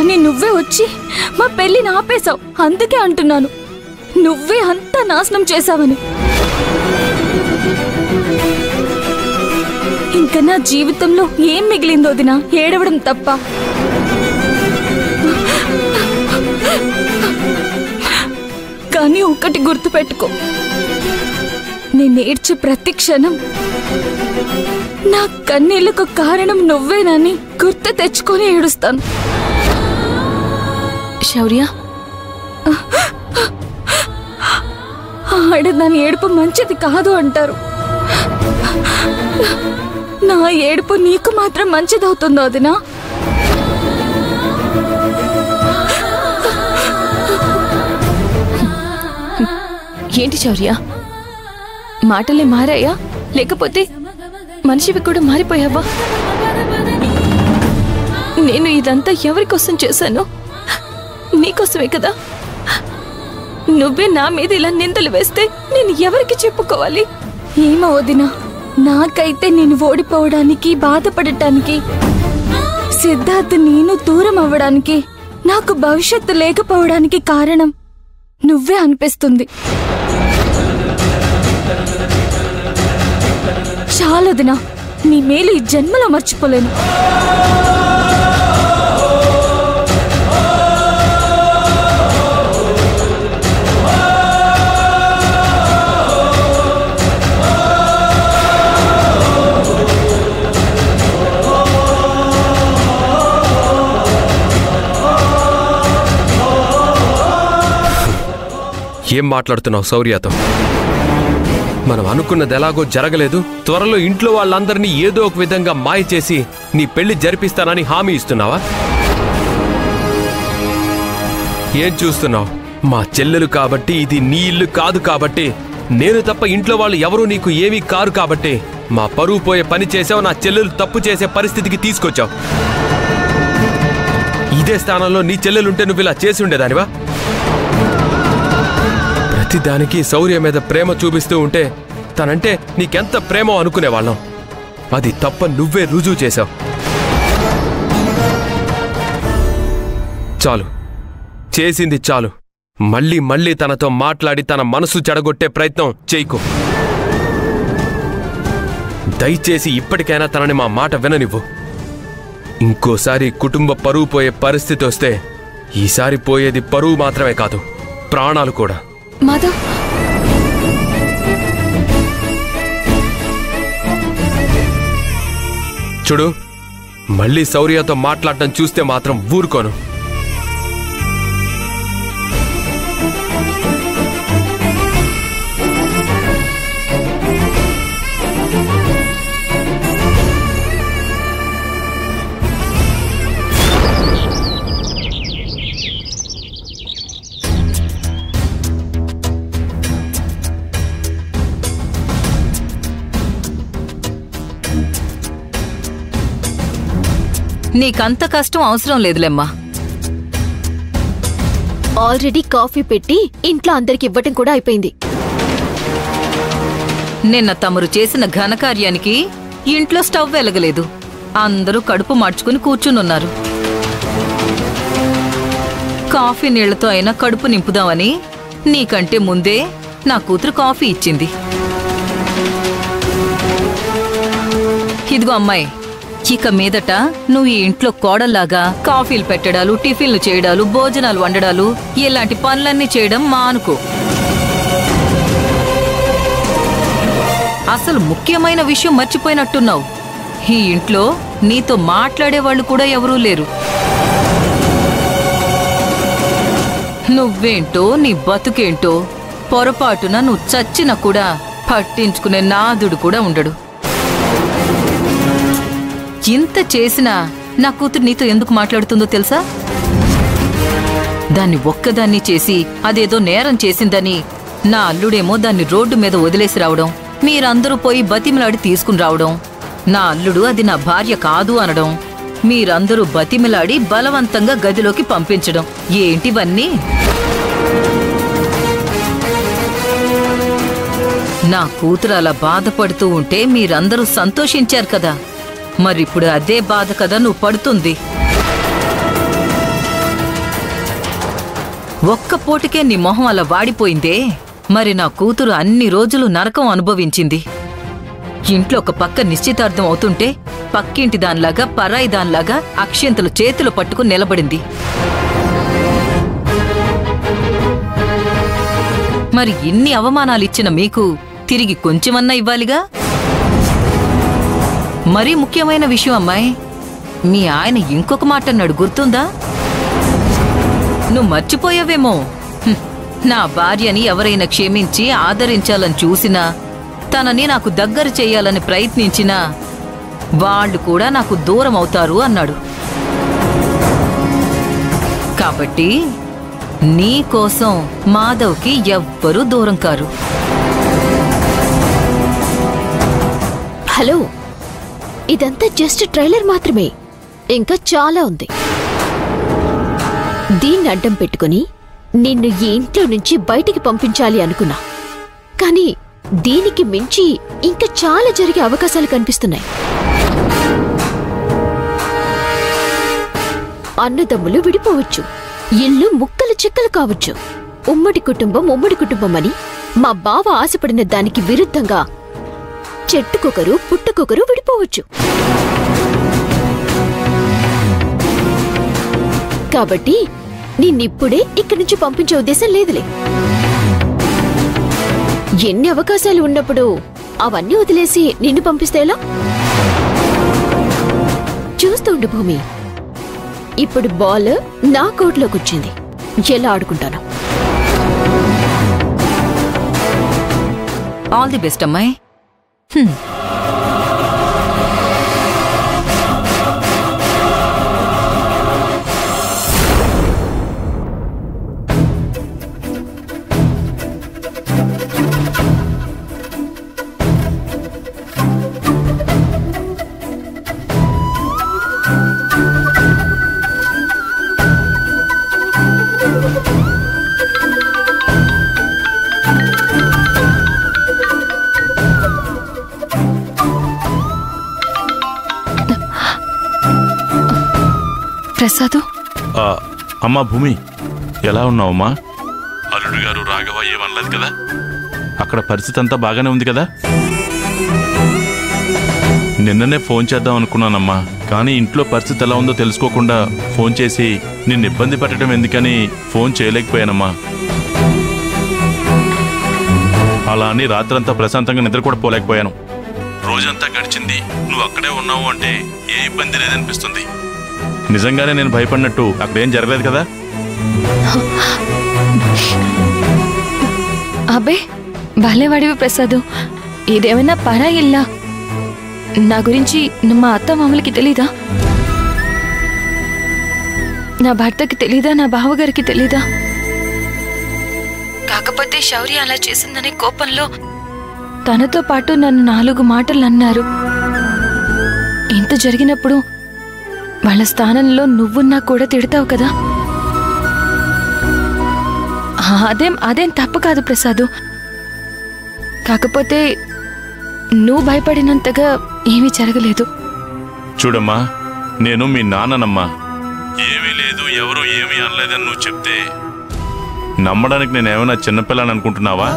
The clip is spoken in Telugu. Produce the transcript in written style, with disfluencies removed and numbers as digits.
కానీ నువ్వే వచ్చి మా పెళ్లిని ఆపేశావు. అందుకే అంటున్నాను, నువ్వే అంతా నాశనం చేశావని. ఇంకా నా జీవితంలో ఏం మిగిలిందో వదినా? ఏడవడం తప్ప. కానీ ఒకటి గుర్తుపెట్టుకో, నేను ఏడ్చే ప్రతి క్షణం నా కన్నీళ్లకు కారణం నువ్వేనని గుర్తు తెచ్చుకొని ఏడుస్తాను. శౌర్య, ఆడదాని ఏడుపు మంచిది కాదు అంటారు. నా ఏడుపు నీకు మాత్రం మంచిదవుతుందో వదినా? ఏంటి శౌర్య, మాటలే మారాయా లేకపోతే మనిషివి కూడా మారిపోయావా? నేను ఇదంతా ఎవరి కోసం చేశాను? నీకోసమే కదా. నువ్వే నా మీద ఇలా నిందలు వేస్తే నేను ఎవరికి చెప్పుకోవాలి? ఏమో వదినా, నాకైతే నేను ఓడిపోవడానికి, బాధపడటానికి, సిద్ధార్థ్ నేను దూరం అవ్వడానికి, నాకు భవిష్యత్తు లేకపోవడానికి కారణం నువ్వే అనిపిస్తుంది. చాలొదినా, నీ మేలు ఈ జన్మలో మర్చిపోలేను. ఏం మాట్లాడుతున్నావు శౌర్యతో? మనం అనుకున్నది ఎలాగో జరగలేదు. త్వరలో ఇంట్లో వాళ్ళందరినీ ఏదో ఒక విధంగా మాయ చేసి నీ పెళ్లి జరిపిస్తానని హామీ ఇస్తున్నావా? ఏం చూస్తున్నావు? మా చెల్లెలు కాబట్టి, ఇది నీ ఇల్లు కాదు కాబట్టి, నేను తప్ప ఇంట్లో వాళ్ళు ఎవరూ నీకు ఏమీ కారు కాబట్టి మా పరువు పోయే పని చేసావు. నా చెల్లెలు తప్పు చేసే పరిస్థితికి తీసుకొచ్చావు. ఇదే స్థానంలో నీ చెల్లెలుంటే నువ్వు ఇలా చేసి ఉండేదానివా? ప్రతిదానికి శౌర్య మీద ప్రేమ చూపిస్తూ ఉంటే తనంటే నీకెంత ప్రేమో అనుకునేవాళ్ళం. అది తప్ప నువ్వే రుజువు చేశావు. చాలు, చేసింది చాలు. మళ్ళీ మళ్ళీ తనతో మాట్లాడి తన మనసు చెడగొట్టే ప్రయత్నం చేయకు. దయచేసి ఇప్పటికైనా తనని మా మాట విననివ్వు. ఇంకోసారి కుటుంబ పరువు పోయే పరిస్థితి వస్తే ఈసారి పోయేది పరువు మాత్రమే కాదు, ప్రాణాలు కూడా. మాధవ్, చూడు, మళ్ళీ శౌర్యతో మాట్లాడటం చూస్తే మాత్రం ఊరుకోను. నీకంత కష్టం అవసరం లేదులేమ్మా. ఆల్రెడీ కాఫీ పెట్టి ఇంట్లో అందరికి ఇవ్వటం కూడా అయిపోయింది. నిన్న తమరు చేసిన ఘనకార్యానికి ఇంట్లో స్టవ్ వెలగలేదు. అందరూ కడుపు మార్చుకుని కూర్చునున్నారు. కాఫీ నీళ్లతో అయినా కడుపు నింపుదామని నీకంటే ముందే నా కూతురు కాఫీ ఇచ్చింది. ఇదిగో అమ్మాయి, ఇక మీదట నువ్వు ఈ ఇంట్లో కోడల్లాగా కాఫీలు పెట్టడాలు, టిఫిన్లు చేయడాలు, భోజనాలు వండడాలు, ఇలాంటి పనులన్నీ చేయడం మానుకో. అసలు ముఖ్యమైన విషయం మర్చిపోయినట్టున్నావు. ఈ ఇంట్లో నీతో మాట్లాడేవాళ్ళు కూడా ఎవరూ లేరు. నువ్వేంటో నీ బతుకేంటో పొరపాటున నువ్వు చచ్చినా కూడా పట్టించుకునే నాదుడు కూడా ఉండడు. ఇంత చేసినా నా కూతురు నీతో ఎందుకు మాట్లాడుతుందో తెలుసా? దాన్ని ఒక్కదాన్ని చేసి అదేదో నేరం చేసిందని నా అల్లుడేమో దాన్ని రోడ్డు మీద వదిలేసి రావడం, మీరందరూ పోయి బతిమిలాడి తీసుకుని రావడం, నా అల్లుడు అది నా భార్య కాదు అనడం, మీరందరూ బతిమిలాడి బలవంతంగా గదిలోకి పంపించడం. ఏంటివన్నీ? నా కూతురు అలా బాధపడుతూ ఉంటే మీరందరూ సంతోషించారు కదా. మరిప్పుడు అదే బాధ కదా నువ్వు పడుతుంది. ఒక్క పూటకే నీ మొహం అలా వాడిపోయిందే. మరి నా కూతురు అన్ని రోజులు నరకం అనుభవించింది. ఇంట్లో ఒక పక్క నిశ్చితార్థం అవుతుంటే పక్కింటి దానిలాగా పరాయి దానిలాగా అక్షింతలు చేతిలో పట్టుకుని నిలబడింది. మరి ఇన్ని అవమానాలిచ్చిన మీకు తిరిగి కొంచెమన్నా ఇవ్వాలిగా. మరీ ముఖ్యమైన విషయం అమ్మాయి, మీ ఆయన ఇంకొక మాట అన్నాడు గుర్తుందా? నువ్వు మర్చిపోయావేమో. నా భార్యని ఎవరైనా క్షమించి ఆదరించాలని చూసినా, తనని నాకు దగ్గర చెయ్యాలని ప్రయత్నించినా వాళ్ళు కూడా నాకు దూరం అవుతారు అన్నాడు. కాబట్టి నీకోసం మాధవ్కి ఎవ్వరూ దూరం కారు. హలో, ఇదంతా జస్ట్ ట్రైలర్ మాత్రమే, ఇంకా చాలా ఉంది. దీన్ని అడ్డం పెట్టుకుని నిన్ను ఈ ఇంట్లో నుంచి బయటికి పంపించాలి అనుకున్నా, కానీ దీనికి మించి ఇంకా చాలా జరిగే అవకాశాలు కనిపిస్తున్నాయి. అన్నదమ్ములు విడిపోవచ్చు, ఇల్లు ముక్కలు చిక్కలు కావచ్చు, ఉమ్మడి కుటుంబం అని మా బావ ఆశపడిన దానికి విరుద్ధంగా చెట్టుకొకరు పుట్టుకొకరు విడిపోవచ్చు. కాబట్టి నిన్నిప్పుడే ఇక్కడి నుంచి పంపించే ఉద్దేశం లేదులే. ఎన్ని అవకాశాలు ఉన్నప్పుడు అవన్నీ వదిలేసి నిన్ను పంపిస్తే ఎలా? చూస్తుండు భూమి, ఇప్పుడు బాల్ నా కోర్టులోకి వచ్చింది. ఎలా ఆడుకుంటాను? ఆల్ ది బెస్ట్ అమ్మాయి. ప్రసాదు, అమ్మా భూమి, ఎలా ఉన్నావమ్మా? అల్లుడు గారు రాఘవ ఏమనలేదు కదా? అక్కడ పరిస్థితి అంతా బాగానే ఉంది కదా? నిన్ననే ఫోన్ చేద్దాం అనుకున్నానమ్మా, కానీ ఇంట్లో పరిస్థితి ఎలా ఉందో తెలుసుకోకుండా ఫోన్ చేసి నిన్ను ఇబ్బంది పెట్టడం ఎందుకని ఫోన్ చేయలేకపోయానమ్మా. అలా అని రాత్రంతా ప్రశాంతంగా నిద్ర కూడా పోలేకపోయాను. రోజంతా గడిచింది, నువ్వు అక్కడే ఉన్నావు అంటే ఏ ఇబ్బంది లేదనిపిస్తుంది. నిజంగానే నేను భయపడినట్టు అక్కడేం జరగలేదు కదా? అబ్బే, భలేవాడివి ప్రసాదు. ఇదేమైనా పరా ఇల్లా? నా గురించి మా అత్త మామలకి తెలీదా? నా భర్తకి తెలీదా? నా బావగారికి తెలీదా? కాకపోతే శౌర్య అలా చేసిందనే కోపంలో తనతో పాటు నన్ను 4 మాటలు అన్నారు. ఇంత జరిగినప్పుడు వాళ్ళ స్థానంలో నువ్వున్నా కూడా తిడతావు కదా? అదేం తప్పు కాదు ప్రసాదు. కాకపోతే నువ్వు భయపడినంతగా ఏమీ జరగలేదు. చూడమ్మా, నేను మీ నాన్ననమ్మా. ఏమీ లేదు, ఎవరు ఏమీ అనలేదని నువ్వు చెప్తే నమ్మడానికి నేనేమైనా చిన్నపిల్లని అనుకుంటున్నావా?